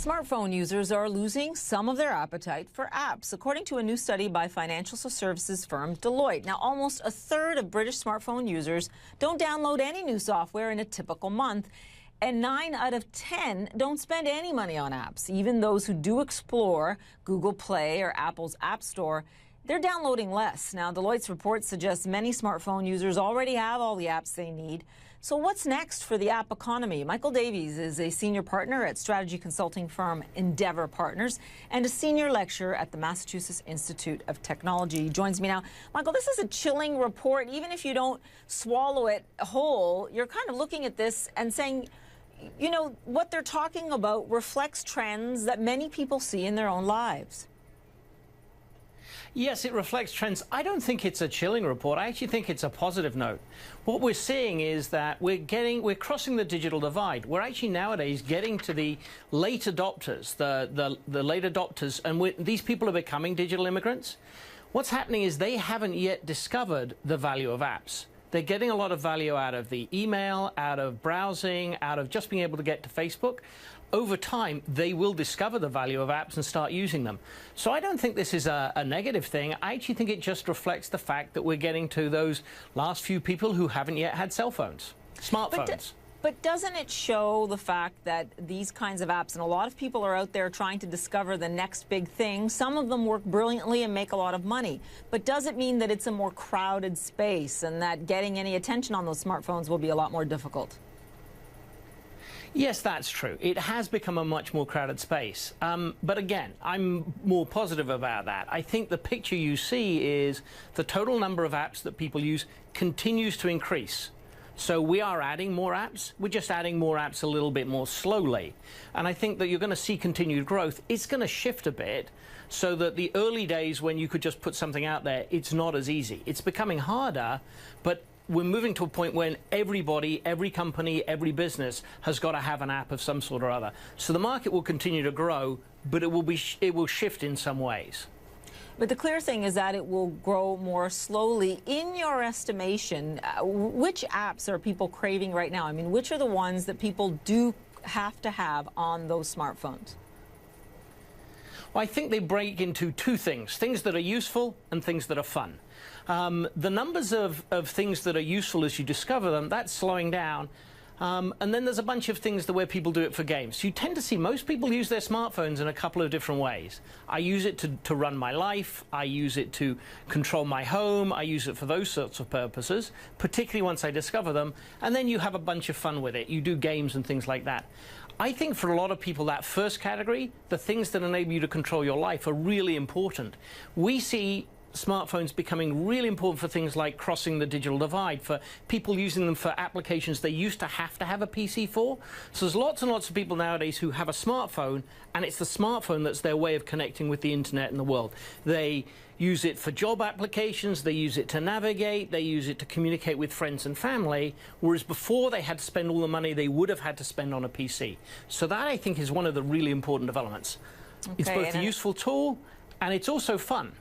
Smartphone users are losing some of their appetite for apps, according to a new study by financial services firm Deloitte. Now, almost a third of British smartphone users don't download any new software in a typical month, and 9 out of 10 don't spend any money on apps. Even those who do explore Google Play or Apple's App Store, they're downloading less. Now, Deloitte's report suggests many smartphone users already have all the apps they need. So what's next for the app economy? Michael Davies is a senior partner at strategy consulting firm Endeavor Partners and a senior lecturer at the Massachusetts Institute of Technology. He joins me now. Michael, this is a chilling report. Even if you don't swallow it whole, you're kind of looking at this and saying, you know, what they're talking about reflects trends that many people see in their own lives. Yes, it reflects trends. I don't think it's a chilling report. I actually think it's a positive note. What we're seeing is that we're crossing the digital divide. We're actually nowadays getting to the late adopters, the late adopters, and these people are becoming digital immigrants. What's happening is they haven't yet discovered the value of apps. They're getting a lot of value out of the email, out of browsing, out of just being able to get to Facebook. Over time, they will discover the value of apps and start using them. So I don't think this is a negative thing. I actually think it just reflects the fact that we're getting to those last few people who haven't yet had cell phones, smartphones. But doesn't it show the fact that these kinds of apps, and a lot of people are out there trying to discover the next big thing, some of them work brilliantly and make a lot of money, but does it mean that it's a more crowded space and that getting any attention on those smartphones will be a lot more difficult? Yes, that's true. It has become a much more crowded space. But again, I'm more positive about that. I think the picture you see is the total number of apps that people use continues to increase. So we are adding more apps. We're just adding more apps a little bit more slowly. And I think that you're going to see continued growth. It's going to shift a bit so that the early days when you could just put something out there, it's not as easy. It's becoming harder, but we're moving to a point when everybody, every company, every business has got to have an app of some sort or other. So the market will continue to grow, but it will shift in some ways. But the clear thing is that it will grow more slowly. In your estimation, which apps are people craving right now? I mean, which are the ones that people do have to have on those smartphones? Well, I think they break into two things that are useful and things that are fun. The numbers of things that are useful as you discover them, that's slowing down. And then there's a bunch of things where people do it for games. So you tend to see most people use their smartphones in a couple of different ways. I use it to run my life. I use it to control my home. I use it for those sorts of purposes, particularly once I discover them. And then you have a bunch of fun with it. You do games and things like that. I think for a lot of people, that first category, the things that enable you to control your life, are really important. We see smartphones becoming really important for things like crossing the digital divide, for people using them for applications they used to have a PC for. So there's lots and lots of people nowadays who have a smartphone, and it's the smartphone that's their way of connecting with the internet and the world. They use it for job applications, they use it to navigate, they use it to communicate with friends and family, whereas before they had to spend all the money they would have had to spend on a PC. So that, I think, is one of the really important developments. Okay, it's both a useful tool and it's also fun.